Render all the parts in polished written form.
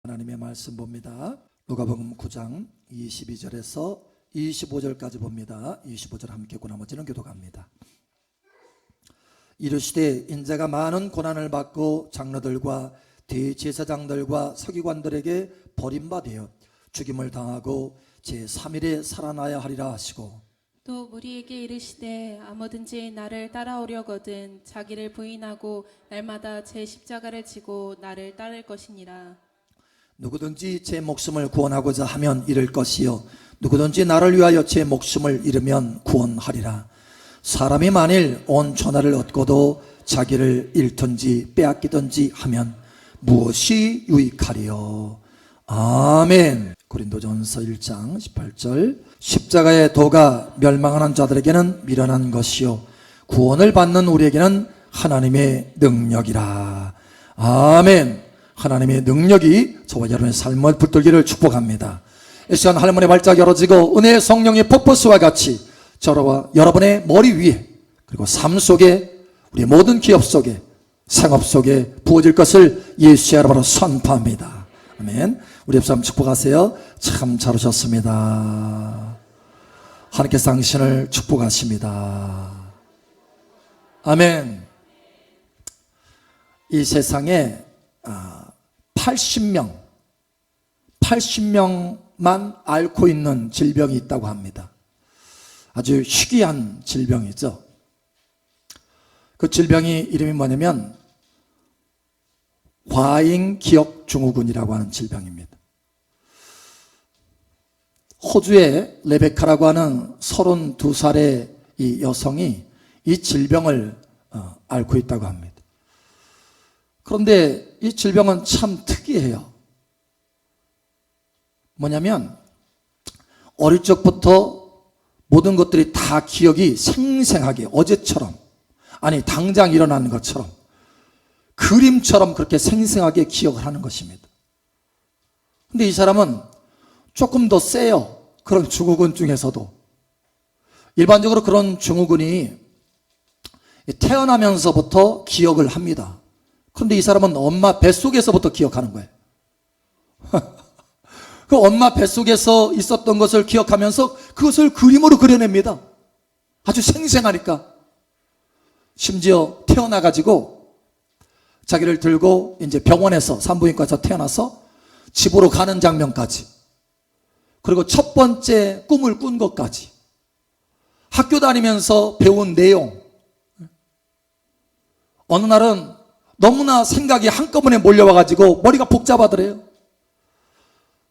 하나님의 말씀 봅니다. 누가복음 9장 22절에서 25절까지 봅니다. 25절 함께 읽고 나머지는 교독합니다. 이르시되 인자가 많은 고난을 받고 장로들과 대제사장들과 서기관들에게 버림받아 죽임을 당하고 제3일에 살아나야 하리라 하시고, 또 무리에게 이르시되 아무든지 나를 따라오려거든 자기를 부인하고 날마다 제 십자가를 지고 나를 따를 것이니라. 누구든지 제 목숨을 구원하고자 하면 잃을 것이요 누구든지 나를 위하여 제 목숨을 잃으면 구원하리라. 사람이 만일 온 천하를 얻고도 자기를 잃든지 빼앗기든지 하면 무엇이 유익하리요. 아멘. 고린도전서 1장 18절 십자가의 도가 멸망하는 자들에게는 미련한 것이요 구원을 받는 우리에게는 하나님의 능력이라. 아멘. 하나님의 능력이 저와 여러분의 삶을 붙들기를 축복합니다. 이 시간 하나님의 발짝 열어지고 은혜의 성령의 퍼포스와 같이 저와 여러분의 머리 위에 그리고 삶 속에 우리 모든 기업 속에 생업 속에 부어질 것을 예수의 이름으로 선포합니다. 아멘. 우리 옆사람 축복하세요. 참 잘 오셨습니다. 하나님께서 당신을 축복하십니다. 아멘. 이 세상에 80명만 앓고 있는 질병이 있다고 합니다. 아주 희귀한 질병이죠. 그 질병이 이름이 뭐냐면 과잉기억증후군이라고 하는 질병입니다. 호주의 레베카라고 하는 32살의 이 여성이 이 질병을 앓고 있다고 합니다. 그런데 이 질병은 참 특이해요. 뭐냐면 어릴 적부터 모든 것들이 다 기억이 생생하게 어제처럼, 아니 당장 일어나는 것처럼 그림처럼 그렇게 생생하게 기억을 하는 것입니다. 근데 이 사람은 조금 더 세요. 그런 증후군 중에서도. 일반적으로 그런 증후군이 태어나면서부터 기억을 합니다. 그런데 이 사람은 엄마 뱃속에서부터 기억하는 거예요. 그 엄마 뱃속에서 있었던 것을 기억하면서 그것을 그림으로 그려냅니다. 아주 생생하니까. 심지어 태어나가지고 자기를 들고 이제 병원에서 산부인과에서 태어나서 집으로 가는 장면까지, 그리고 첫 번째 꿈을 꾼 것까지, 학교 다니면서 배운 내용. 어느 날은 너무나 생각이 한꺼번에 몰려와가지고 머리가 복잡하더래요.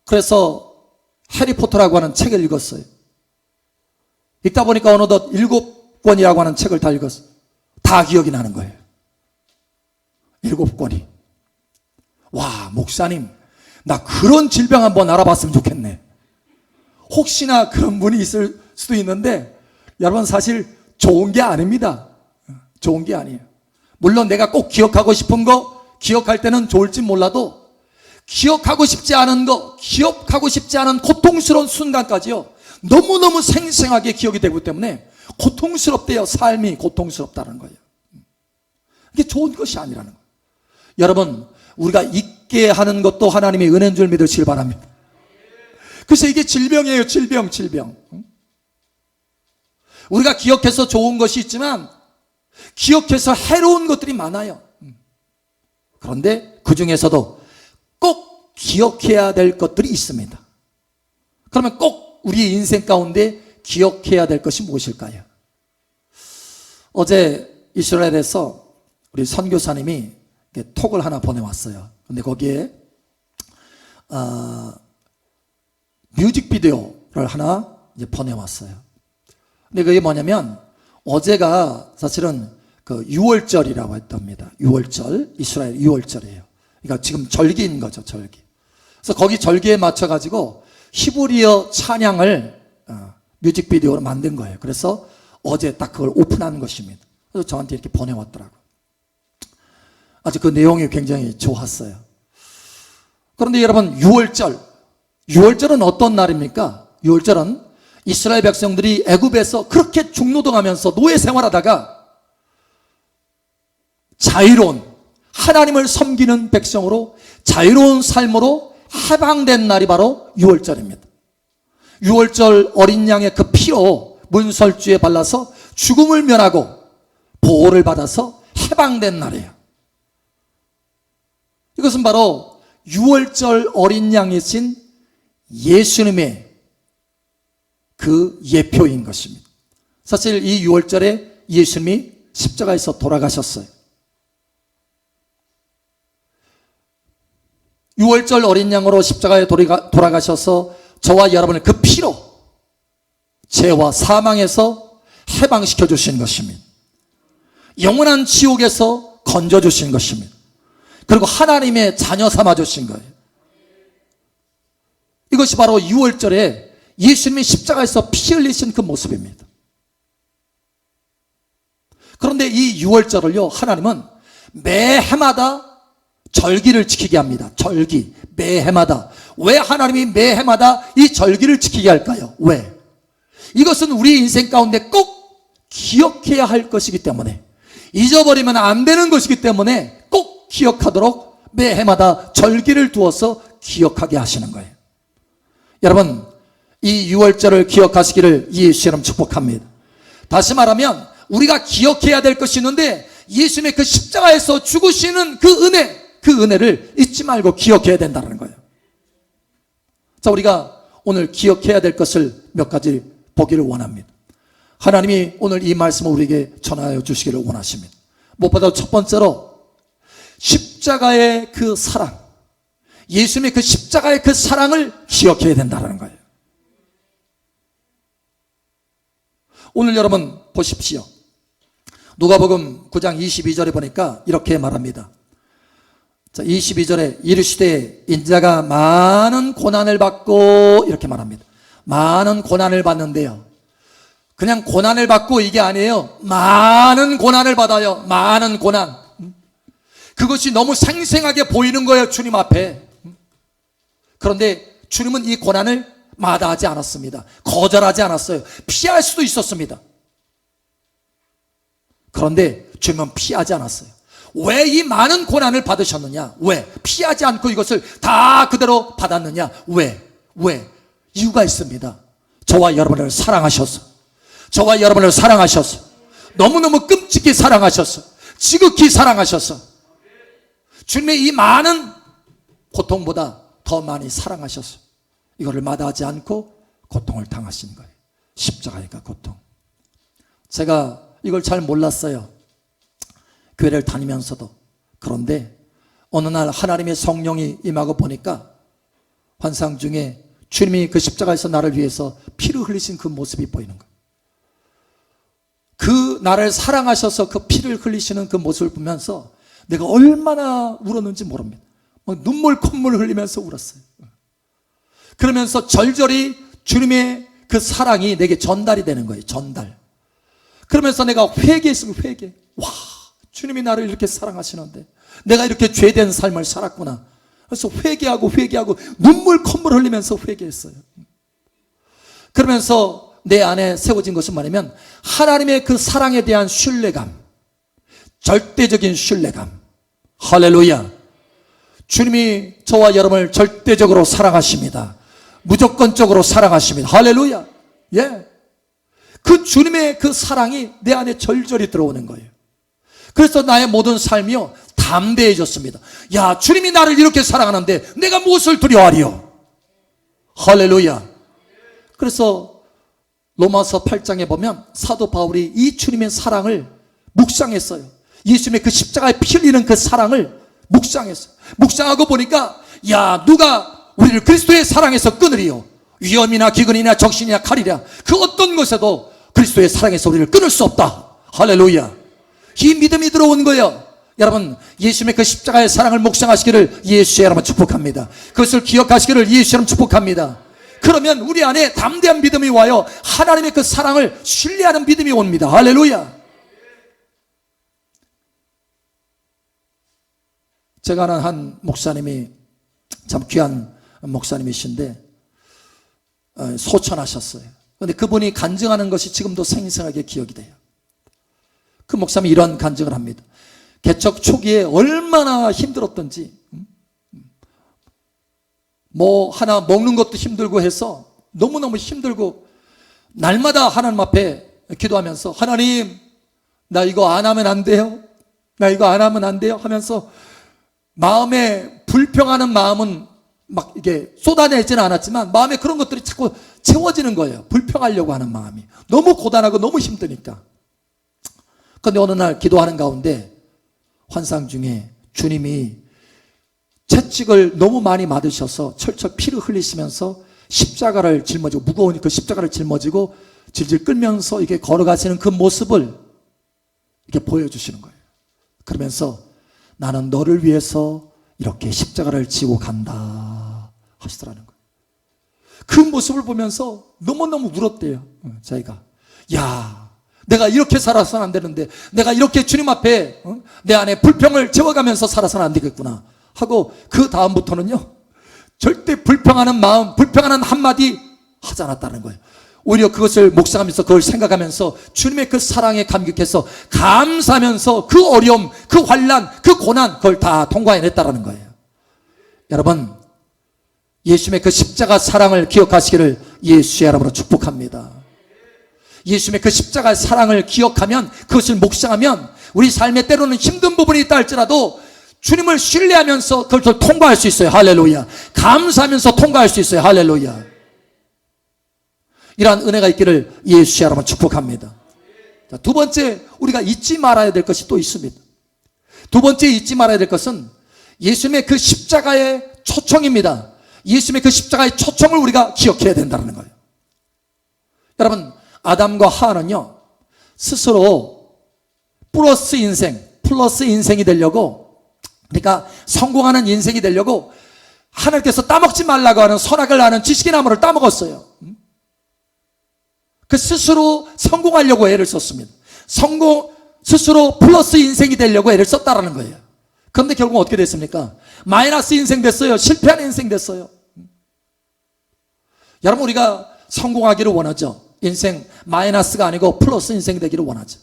그래서 해리포터라고 하는 책을 읽었어요. 읽다 보니까 어느덧 7권이라고 하는 책을 다 읽었어요. 다 기억이 나는 거예요. 7권이. 와, 목사님, 나 그런 질병 한번 알아봤으면 좋겠네. 혹시나 그런 분이 있을 수도 있는데, 여러분 사실 좋은 게 아닙니다. 좋은 게 아니에요. 물론 내가 꼭 기억하고 싶은 거 기억할 때는 좋을지 몰라도 기억하고 싶지 않은 거, 기억하고 싶지 않은 고통스러운 순간까지요, 너무너무 생생하게 기억이 되기 때문에 고통스럽대요. 삶이 고통스럽다는 거예요. 이게 좋은 것이 아니라는 거예요. 여러분, 우리가 잊게 하는 것도 하나님의 은혜인 줄 믿으시길 바랍니다. 그래서 이게 질병이에요. 질병. 우리가 기억해서 좋은 것이 있지만 기억해서 해로운 것들이 많아요. 그런데 그 중에서도 꼭 기억해야 될 것들이 있습니다. 그러면 꼭 우리 인생 가운데 기억해야 될 것이 무엇일까요? 어제 이스라엘에서 우리 선교사님이 톡을 하나 보내왔어요. 근데 거기에 뮤직비디오를 하나 이제 보내왔어요. 근데 그게 뭐냐면, 어제가 사실은 그 6월절이라고 했답니다. 6월절, 이스라엘 6월절이에요. 그러니까 지금 절기인 거죠, 절기. 그래서 거기 절기에 맞춰가지고 히브리어 찬양을 뮤직비디오로 만든 거예요. 그래서 어제 딱 그걸 오픈한 것입니다. 그래서 저한테 이렇게 보내왔더라고요. 아주 그 내용이 굉장히 좋았어요. 그런데 여러분, 6월절은 어떤 날입니까? 6월절은 이스라엘 백성들이 애굽에서 그렇게 중노동하면서 노예 생활하다가 자유로운 하나님을 섬기는 백성으로 자유로운 삶으로 해방된 날이 바로 유월절입니다. 유월절 어린 양의 그 피로 문설주에 발라서 죽음을 면하고 보호를 받아서 해방된 날이에요. 이것은 바로 유월절 어린 양이신 예수님의 그 예표인 것입니다. 사실 이 유월절에 예수님이 십자가에서 돌아가셨어요. 유월절 어린 양으로 십자가에 돌아가셔서 저와 여러분을 그 피로 죄와 사망에서 해방시켜 주신 것입니다. 영원한 지옥에서 건져 주신 것입니다. 그리고 하나님의 자녀 삼아 주신 거예요. 이것이 바로 유월절에 예수님이 십자가에서 피 흘리신 그 모습입니다. 그런데 이 유월절을요, 하나님은 매 해마다 절기를 지키게 합니다. 절기, 매 해마다. 왜 하나님이 매 해마다 이 절기를 지키게 할까요? 왜? 이것은 우리 인생 가운데 꼭 기억해야 할 것이기 때문에, 잊어버리면 안 되는 것이기 때문에 꼭 기억하도록 매 해마다 절기를 두어서 기억하게 하시는 거예요. 여러분, 이 유월절을 기억하시기를 예수의 이름 축복합니다. 다시 말하면 우리가 기억해야 될 것이 있는데, 예수님의 그 십자가에서 죽으시는 그 은혜를 잊지 말고 기억해야 된다는 거예요. 자, 우리가 오늘 기억해야 될 것을 몇 가지 보기를 원합니다. 하나님이 오늘 이 말씀을 우리에게 전하여 주시기를 원하십니다. 무엇보다 첫 번째로 십자가의 그 사랑, 예수님의 그 십자가의 그 사랑을 기억해야 된다는 거예요. 오늘 여러분 보십시오. 누가복음 9장 22절에 보니까 이렇게 말합니다. 자, 22절에 이르시되 인자가 많은 고난을 받고, 이렇게 말합니다. 많은 고난을 받는데요, 그냥 고난을 받고 이게 아니에요. 많은 고난을 받아요. 많은 고난. 그것이 너무 생생하게 보이는 거예요, 주님 앞에. 그런데 주님은 이 고난을 마다하지 않았습니다. 거절하지 않았어요. 피할 수도 있었습니다. 그런데 주님은 피하지 않았어요. 왜 이 많은 고난을 받으셨느냐? 왜? 피하지 않고 이것을 다 그대로 받았느냐? 왜? 이유가 있습니다. 저와 여러분을 사랑하셔서, 저와 여러분을 사랑하셔서, 너무너무 끔찍히 사랑하셔서, 지극히 사랑하셔서, 주님의 이 많은 고통보다 더 많이 사랑하셔서 이거를 마다하지 않고 고통을 당하신 거예요. 십자가의 그 고통. 제가 이걸 잘 몰랐어요, 교회를 다니면서도. 그런데 어느 날 하나님의 성령이 임하고 보니까 환상 중에 주님이 그 십자가에서 나를 위해서 피를 흘리신 그 모습이 보이는 거예요. 그 나를 사랑하셔서 그 피를 흘리시는 그 모습을 보면서 내가 얼마나 울었는지 모릅니다. 막 눈물 콧물 흘리면서 울었어요. 그러면서 절절히 주님의 그 사랑이 내게 전달이 되는 거예요. 전달. 그러면서 내가 회개했으면 회개. 와, 주님이 나를 이렇게 사랑하시는데 내가 이렇게 죄된 삶을 살았구나. 그래서 회개하고 눈물 콧물 흘리면서 회개했어요. 그러면서 내 안에 세워진 것은 뭐냐면 하나님의 그 사랑에 대한 신뢰감, 절대적인 신뢰감. 할렐루야. 주님이 저와 여러분을 절대적으로 사랑하십니다. 무조건적으로 사랑하십니다. 할렐루야. 예. 그 주님의 그 사랑이 내 안에 절절히 들어오는 거예요. 그래서 나의 모든 삶이요 담대해졌습니다. 야, 주님이 나를 이렇게 사랑하는데 내가 무엇을 두려워하리요? 할렐루야. 그래서 로마서 8장에 보면 사도 바울이 이 주님의 사랑을 묵상했어요. 예수님의 그 십자가에 피 흘리는 그 사랑을 묵상했어요. 묵상하고 보니까 야, 누가 우리를 그리스도의 사랑에서 끊으리요? 위험이나 기근이나 적신이나 칼이라 그 어떤 것에도 그리스도의 사랑에서 우리를 끊을 수 없다. 할렐루야. 이 믿음이 들어온 거예요. 여러분, 예수님의 그 십자가의 사랑을 묵상하시기를 예수의 여러분 축복합니다. 그것을 기억하시기를 예수의 여러분 축복합니다. 그러면 우리 안에 담대한 믿음이 와요. 하나님의 그 사랑을 신뢰하는 믿음이 옵니다. 할렐루야. 제가 아는 한 목사님이 참 귀한 목사님이신데 소천하셨어요. 그런데 그분이 간증하는 것이 지금도 생생하게 기억이 돼요. 그 목사님이 이런 간증을 합니다. 개척 초기에 얼마나 힘들었던지, 뭐 하나 먹는 것도 힘들고 해서 너무너무 힘들고 날마다 하나님 앞에 기도하면서 하나님 나 이거 안 하면 안 돼요? 나 이거 안 하면 안 돼요? 하면서 마음에 불평하는 마음은 막 이게 쏟아내지는 않았지만 마음에 그런 것들이 자꾸 채워지는 거예요. 불평하려고 하는 마음이. 너무 고단하고 너무 힘드니까. 그런데 어느 날 기도하는 가운데 환상 중에 주님이 채찍을 너무 많이 맞으셔서 철철 피를 흘리시면서 십자가를 짊어지고 무거운 그 십자가를 짊어지고 질질 끌면서 이게 걸어가시는 그 모습을 이렇게 보여주시는 거예요. 그러면서 나는 너를 위해서 이렇게 십자가를 지고 간다 하시더라는 거예요. 그 모습을 보면서 너무너무 울었대요. 자기가 야 내가 이렇게 살아서는 안 되는데 내가 이렇게 주님 앞에 내 안에 불평을 채워가면서 살아서는 안 되겠구나 하고 그 다음부터는요 절대 불평하는 마음, 불평하는 한마디 하지 않았다는 거예요. 오히려 그것을 묵상하면서 그걸 생각하면서 주님의 그 사랑에 감격해서 감사하면서 그 어려움, 그 환난, 그 고난 그걸 다 통과해냈다는 거예요. 여러분 예수님의 그 십자가 사랑을 기억하시기를 예수의 이름으로 축복합니다. 예수님의 그 십자가 사랑을 기억하면 그것을 묵상하면 우리 삶에 때로는 힘든 부분이 있다 할지라도 주님을 신뢰하면서 그걸 통과할 수 있어요. 할렐루야. 감사하면서 통과할 수 있어요. 할렐루야. 이러한 은혜가 있기를 예수의 이름으로 축복합니다. 자, 두 번째 우리가 잊지 말아야 될 것이 또 있습니다. 두 번째 잊지 말아야 될 것은 예수님의 그 십자가의 초청입니다. 예수님의 그 십자가의 초청을 우리가 기억해야 된다는 거예요. 여러분 아담과 하와는요 스스로 플러스 인생이 되려고, 그러니까 성공하는 인생이 되려고 하나님께서 따먹지 말라고 하는 선악을 아는 지식의 나무를 따먹었어요. 그 스스로 성공하려고 애를 썼습니다. 스스로 플러스 인생이 되려고 애를 썼다라는 거예요. 그런데 결국 어떻게 됐습니까? 마이너스 인생 됐어요. 실패한 인생 됐어요. 여러분 우리가 성공하기를 원하죠. 인생 마이너스가 아니고 플러스 인생 되기를 원하죠.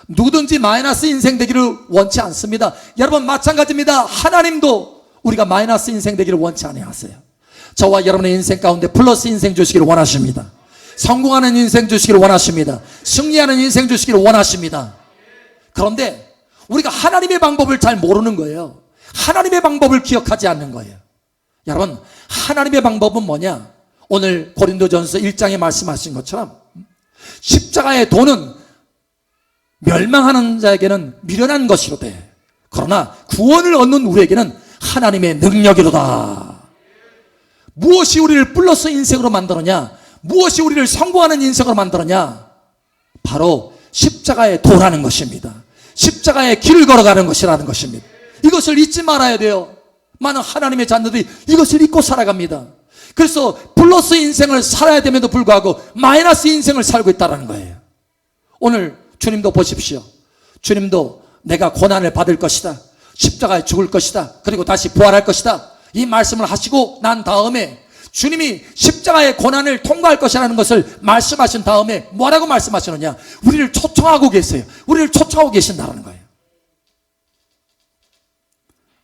누구든지 마이너스 인생 되기를 원치 않습니다. 여러분 마찬가지입니다. 하나님도 우리가 마이너스 인생 되기를 원치 않으세요. 저와 여러분의 인생 가운데 플러스 인생 주시기를 원하십니다. 성공하는 인생 주시기를 원하십니다. 승리하는 인생 주시기를 원하십니다. 그런데 우리가 하나님의 방법을 잘 모르는 거예요. 하나님의 방법을 기억하지 않는 거예요. 여러분 하나님의 방법은 뭐냐? 오늘 고린도전서 1장에 말씀하신 것처럼 십자가의 도는 멸망하는 자에게는 미련한 것이로되 그러나 구원을 얻는 우리에게는 하나님의 능력이로다. 무엇이 우리를 플러스 인생으로 만들었냐? 무엇이 우리를 성공하는 인생으로 만들었냐? 바로 십자가의 도라는 것입니다. 십자가의 길을 걸어가는 것이라는 것입니다. 이것을 잊지 말아야 돼요. 많은 하나님의 자녀들이 이것을 잊고 살아갑니다. 그래서 플러스 인생을 살아야 됨에도 불구하고 마이너스 인생을 살고 있다는 거예요. 오늘 주님도 보십시오. 주님도 내가 고난을 받을 것이다, 십자가에 죽을 것이다, 그리고 다시 부활할 것이다, 이 말씀을 하시고 난 다음에 주님이 십자가의 고난을 통과할 것이라는 것을 말씀하신 다음에 뭐라고 말씀하시느냐? 우리를 초청하고 계세요. 우리를 초청하고 계신다는 거예요.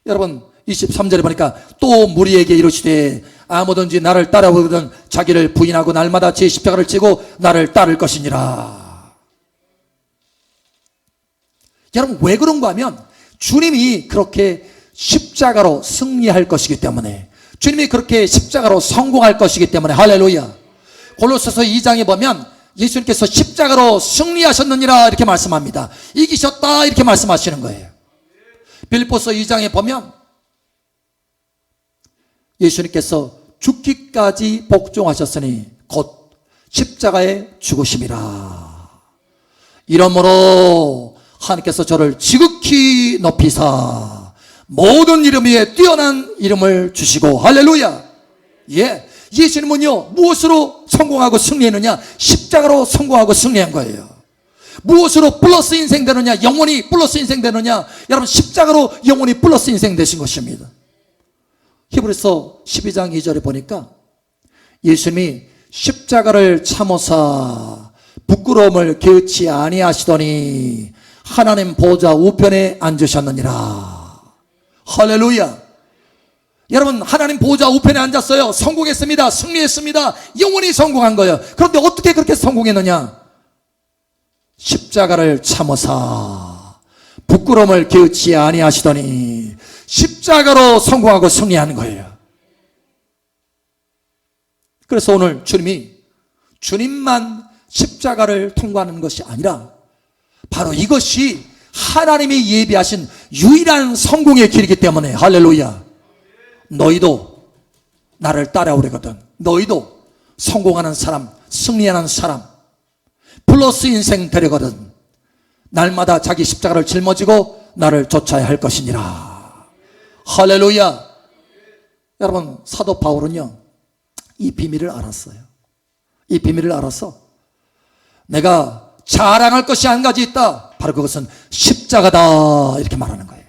여러분 23절에 보니까 또 무리에게 이르시되 아무든지 나를 따라오거든 자기를 부인하고 날마다 제 십자가를 지고 나를 따를 것이니라. 여러분 왜 그런가 하면 주님이 그렇게 십자가로 승리할 것이기 때문에, 주님이 그렇게 십자가로 성공할 것이기 때문에. 할렐루야. 골로새서 2장에 보면 예수님께서 십자가로 승리하셨느니라 이렇게 말씀합니다. 이기셨다 이렇게 말씀하시는 거예요. 빌립보서 2장에 보면 예수님께서 죽기까지 복종하셨으니 곧 십자가에 죽으심이라. 이러므로 하나님께서 저를 지극히 높이사 모든 이름 위에 뛰어난 이름을 주시고. 할렐루야. 예, 예수님은요 무엇으로 성공하고 승리했느냐? 십자가로 성공하고 승리한 거예요. 무엇으로 플러스 인생 되느냐? 영원히 플러스 인생 되느냐? 여러분 십자가로 영원히 플러스 인생 되신 것입니다. 히브리서 12장 2절에 보니까 예수님이 십자가를 참으사 부끄러움을 개의치 아니하시더니 하나님 보좌 우편에 앉으셨느니라. 할렐루야. 여러분, 하나님 보호자 우편에 앉았어요. 성공했습니다. 승리했습니다. 영원히 성공한 거예요. 그런데 어떻게 그렇게 성공했느냐? 십자가를 참으사 부끄러움을 게으치 아니하시더니 십자가로 성공하고 승리하는 거예요. 그래서 오늘 주님만 십자가를 통과하는 것이 아니라 바로 이것이 하나님이 예비하신 유일한 성공의 길이기 때문에, 할렐루야, 너희도 나를 따라오려거든. 너희도 성공하는 사람, 승리하는 사람, 플러스 인생 되려거든 날마다 자기 십자가를 짊어지고 나를 쫓아야 할 것이니라. 할렐루야. 여러분, 사도 바울은요, 이 비밀을 알았어요. 이 비밀을 알아서 내가 자랑할 것이 한 가지 있다. 바로 그것은 십자가다, 이렇게 말하는 거예요.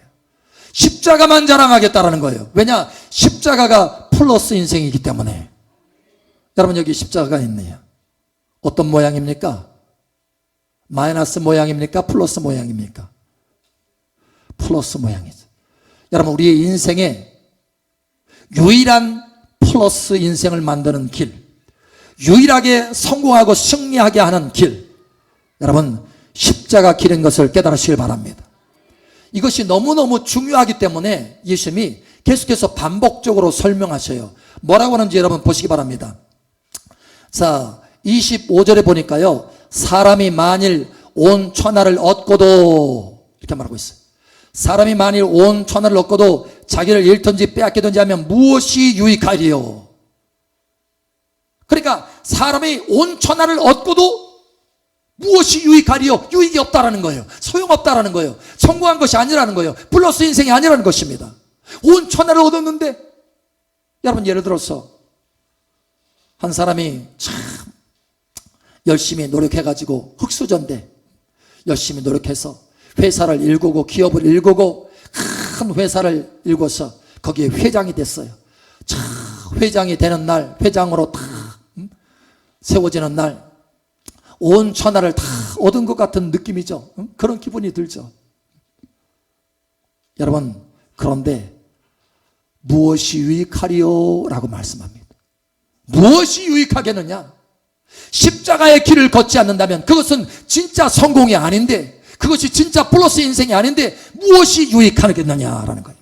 십자가만 자랑하겠다라는 거예요. 왜냐? 십자가가 플러스 인생이기 때문에. 여러분, 여기 십자가가 있네요. 어떤 모양입니까? 마이너스 모양입니까? 플러스 모양입니까? 플러스 모양이죠. 여러분, 우리의 인생에 유일한 플러스 인생을 만드는 길, 유일하게 성공하고 승리하게 하는 길, 여러분, 십자가 길인 것을 깨달으시길 바랍니다. 이것이 너무너무 중요하기 때문에 예수님이 계속해서 반복적으로 설명하셔요. 뭐라고 하는지 여러분 보시기 바랍니다. 자, 25절에 보니까요, 사람이 만일 온 천하를 얻고도, 이렇게 말하고 있어요. 사람이 만일 온 천하를 얻고도 자기를 잃든지 빼앗기든지 하면 무엇이 유익하리요? 그러니까 사람이 온 천하를 얻고도 무엇이 유익하리요? 유익이 없다라는 거예요. 소용없다라는 거예요. 성공한 것이 아니라는 거예요. 플러스 인생이 아니라는 것입니다. 온 천하를 얻었는데, 여러분, 예를 들어서 한 사람이 참 열심히 노력해가지고 흑수저인데 열심히 노력해서 회사를 일구고 기업을 일구고 큰 회사를 일궈서 거기에 회장이 됐어요. 자, 회장이 되는 날, 회장으로 다 세워지는 날, 온 천하를 다 얻은 것 같은 느낌이죠. 그런 기분이 들죠. 여러분, 그런데 무엇이 유익하리요? 라고 말씀합니다. 무엇이 유익하겠느냐? 십자가의 길을 걷지 않는다면 그것은 진짜 성공이 아닌데, 그것이 진짜 플러스 인생이 아닌데 무엇이 유익하겠느냐라는 거예요.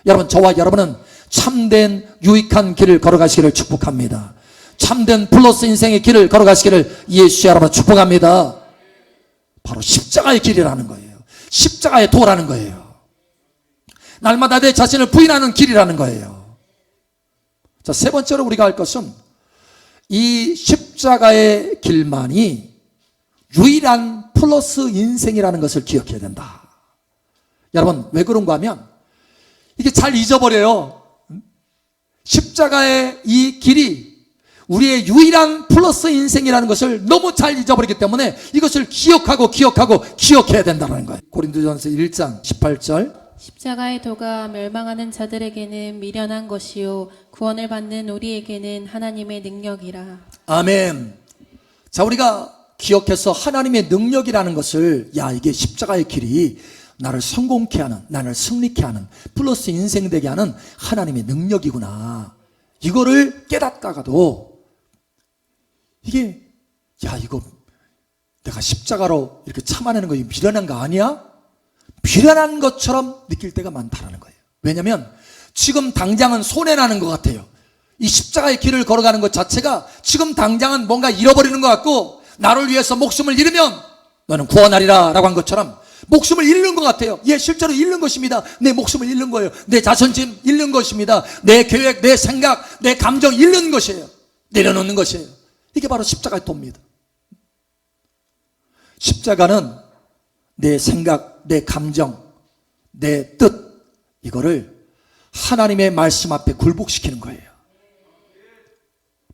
여러분, 저와 여러분은 참된 유익한 길을 걸어가시기를 축복합니다. 참된 플러스 인생의 길을 걸어가시기를 예수 여러분 축복합니다. 바로 십자가의 길이라는 거예요. 십자가의 도라는 거예요. 날마다 내 자신을 부인하는 길이라는 거예요. 자, 세 번째로 우리가 할 것은 이 십자가의 길만이 유일한 플러스 인생이라는 것을 기억해야 된다. 여러분, 왜 그런가 하면 이게 잘 잊어버려요. 십자가의 이 길이 우리의 유일한 플러스 인생이라는 것을 너무 잘 잊어버리기 때문에 이것을 기억해야 된다는 거예요. 고린도전서 1장 18절, 십자가의 도가 멸망하는 자들에게는 미련한 것이요 구원을 받는 우리에게는 하나님의 능력이라. 아멘. 자, 우리가 기억해서 하나님의 능력이라는 것을, 야, 이게 십자가의 길이 나를 성공케 하는, 나를 승리케 하는, 플러스 인생 되게 하는 하나님의 능력이구나, 이거를 깨닫다가도 이게, 야, 이거 내가 십자가로 이렇게 참아내는 거 미련한 거 아니야? 미련한 것처럼 느낄 때가 많다라는 거예요. 왜냐하면 지금 당장은 손해나는 것 같아요. 이 십자가의 길을 걸어가는 것 자체가 지금 당장은 뭔가 잃어버리는 것 같고, 나를 위해서 목숨을 잃으면 너는 구원하리라 라고 한 것처럼 목숨을 잃는 것 같아요. 예, 실제로 잃는 것입니다. 내 목숨을 잃는 거예요. 내 자존심 잃는 것입니다. 내 계획, 내 생각, 내 감정 잃는 것이에요. 내려놓는 것이에요. 이게 바로 십자가의 도입니다. 십자가는 내 생각, 내 감정, 내 뜻, 이거를 하나님의 말씀 앞에 굴복시키는 거예요.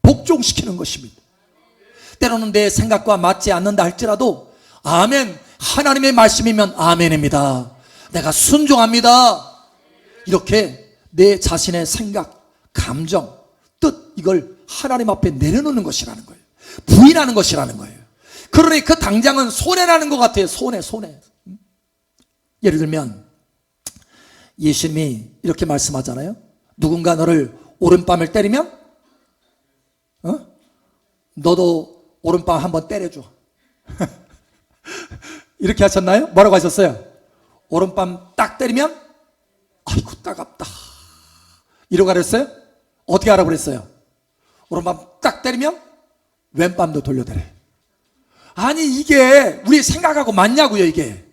복종시키는 것입니다. 때로는 내 생각과 맞지 않는다 할지라도 아멘, 하나님의 말씀이면 아멘입니다. 내가 순종합니다. 이렇게 내 자신의 생각, 감정, 뜻, 이걸 하나님 앞에 내려놓는 것이라는 거예요. 부인하는 것이라는 거예요. 그러니 그 당장은 손해나는 것 같아요. 손해. 예를 들면 예수님이 이렇게 말씀하잖아요. 누군가 너를 오른밤을 때리면 너도 오른밤 한번 때려줘. 이렇게 하셨나요? 뭐라고 하셨어요? 오른밤 딱 때리면 아이고 따갑다 이러고 그랬어요? 어떻게 하라고 그랬어요? 오른밤 딱 때리면 왼밤도 돌려대래. 아니 이게 우리 생각하고 맞냐고요 이게.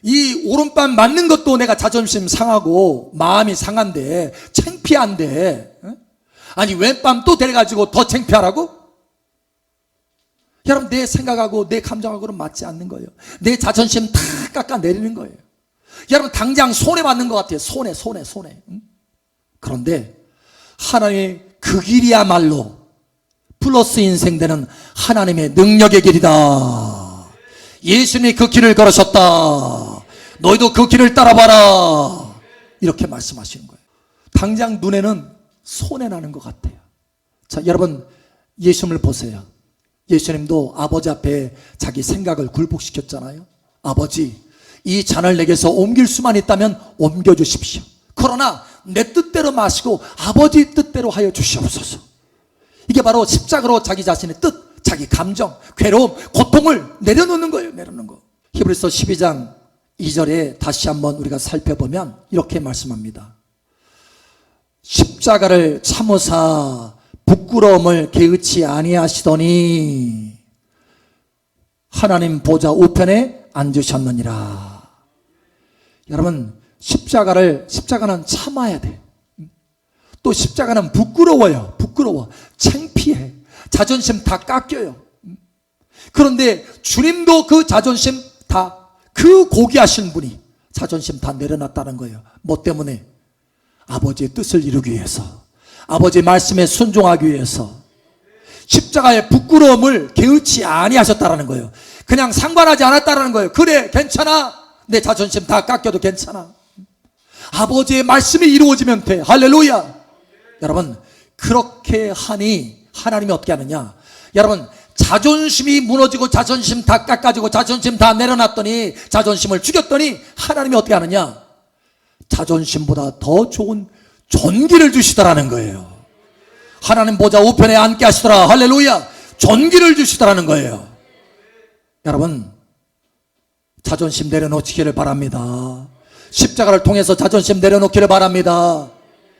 이 오른밤 맞는 것도 내가 자존심 상하고 마음이 상한데 창피한데, 아니 왼밤 또 데려가지고 더 창피하라고? 여러분 내 생각하고 내 감정하고는 맞지 않는 거예요. 내 자존심 다 깎아내리는 거예요. 여러분 당장 손해받는 것 같아요. 손해. 그런데 하나님의 그 길이야말로 플러스 인생 되는 하나님의 능력의 길이다. 예수님이 그 길을 걸으셨다. 너희도 그 길을 따라봐라. 이렇게 말씀하시는 거예요. 당장 눈에는 손해나는 것 같아요. 자, 여러분 예수님을 보세요. 예수님도 아버지 앞에 자기 생각을 굴복시켰잖아요. 아버지, 이 잔을 내게서 옮길 수만 있다면 옮겨주십시오. 그러나 내 뜻대로 마시고 아버지 뜻대로 하여 주시옵소서. 이게 바로 십자가로 자기 자신의 뜻, 자기 감정, 괴로움, 고통을 내려놓는 거예요. 내려놓는 거. 히브리서 12장 2절에 다시 한번 우리가 살펴보면 이렇게 말씀합니다. 십자가를 참으사 부끄러움을 개의치 아니하시더니 하나님 보좌 우편에 앉으셨느니라. 여러분 십자가는 참아야 돼. 또 십자가는 부끄러워요. 부끄러워. 창피해. 자존심 다 깎여요. 그런데 주님도 그 자존심 다, 그 고귀하신 분이 자존심 다 내려놨다는 거예요. 뭐 때문에? 아버지의 뜻을 이루기 위해서, 아버지의 말씀에 순종하기 위해서 십자가의 부끄러움을 개의치 아니하셨다라는 거예요. 그냥 상관하지 않았다라는 거예요. 그래 괜찮아, 내 자존심 다 깎여도 괜찮아, 아버지의 말씀이 이루어지면 돼. 할렐루야. 여러분 그렇게 하니 하나님이 어떻게 하느냐? 여러분 자존심이 무너지고 자존심 다 깎아지고 자존심 다 내려놨더니, 자존심을 죽였더니 하나님이 어떻게 하느냐? 자존심보다 더 좋은 존귀를 주시더라는 거예요. 하나님 보좌 우편에 앉게 하시더라. 할렐루야. 존귀를 주시더라는 거예요. 여러분 자존심 내려놓기를 바랍니다. 십자가를 통해서 자존심 내려놓기를 바랍니다.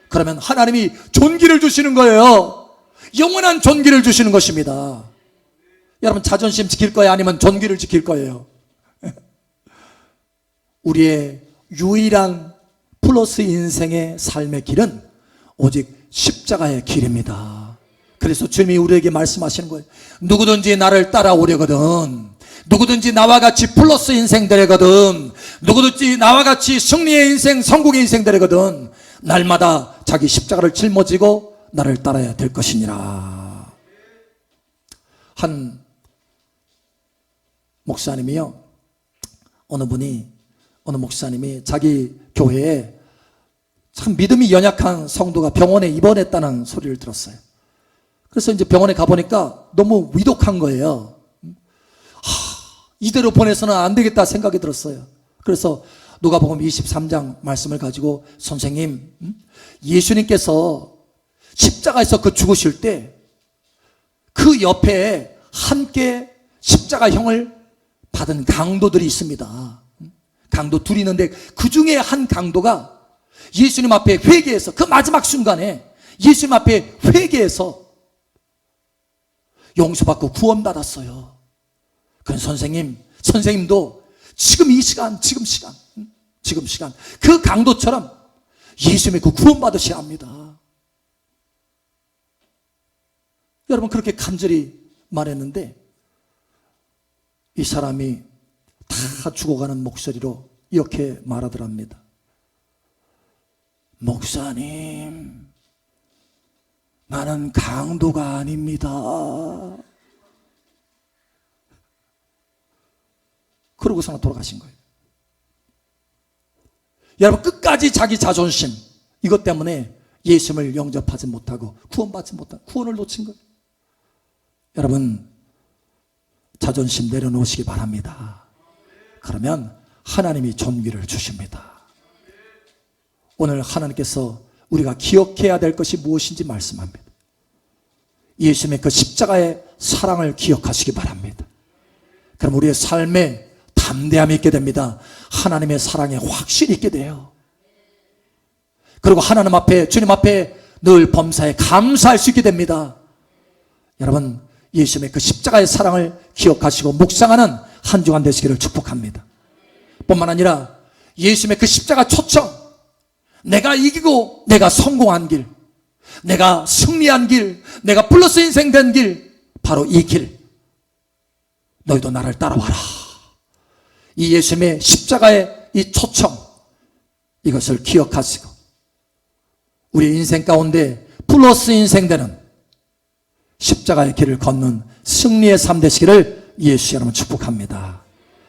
그러면 하나님이 존귀를 주시는 거예요. 영원한 존귀를 주시는 것입니다. 여러분 자존심 지킬 거예요? 아니면 존귀를 지킬 거예요? 우리의 유일한 플러스 인생의 삶의 길은 오직 십자가의 길입니다. 그래서 주님이 우리에게 말씀하시는 거예요. 누구든지 나를 따라오려거든, 누구든지 나와 같이 플러스 인생 되려거든, 누구든지 나와 같이 승리의 인생, 성공의 인생 되려거든 날마다 자기 십자가를 짊어지고 나를 따라야 될 것이니라. 한 목사님이요, 어느 목사님이 자기 교회에 참 믿음이 연약한 성도가 병원에 입원했다는 소리를 들었어요. 그래서 이제 병원에 가보니까 너무 위독한 거예요. 이대로 보내서는 안 되겠다 생각이 들었어요. 그래서 누가복음 23장 말씀을 가지고, 선생님, 예수님께서 십자가에서 그 죽으실 때 그 옆에 함께 십자가형을 받은 강도들이 있습니다. 강도 둘이 있는데 그 중에 한 강도가 예수님 앞에 회개해서, 그 마지막 순간에 예수님 앞에 회개해서 용서받고 구원받았어요. 그럼 선생님도 지금 이 시간, 지금 시간 그 강도처럼 예수님의 그 구원받으셔야 합니다. 여러분 그렇게 간절히 말했는데 이 사람이 다 죽어가는 목소리로 이렇게 말하더랍니다. 목사님, 나는 강도가 아닙니다. 그러고서는 돌아가신 거예요. 여러분 끝까지 자기 자존심, 이것 때문에 예수님을 영접하지 못하고 구원받지 못하고 구원을 놓친 거예요. 여러분 자존심 내려놓으시기 바랍니다. 그러면 하나님이 존귀를 주십니다. 오늘 하나님께서 우리가 기억해야 될 것이 무엇인지 말씀합니다. 예수님의 그 십자가의 사랑을 기억하시기 바랍니다. 그럼 우리의 삶에 담대함이 있게 됩니다. 하나님의 사랑에 확실히 있게 돼요. 그리고 하나님 앞에, 주님 앞에 늘 범사에 감사할 수 있게 됩니다. 여러분, 예수님의 그 십자가의 사랑을 기억하시고 묵상하는 한 주간 되시기를 축복합니다. 뿐만 아니라 예수님의 그 십자가 초청, 내가 이기고 내가 성공한 길, 내가 승리한 길, 내가 플러스 인생 된 길, 바로 이 길, 너희도 나를 따라와라. 이 예수님의 십자가의 이 초청, 이것을 기억하시고 우리 인생 가운데 플러스 인생 되는 십자가의 길을 걷는 승리의 삶 되시기를 예수 여러분 축복합니다.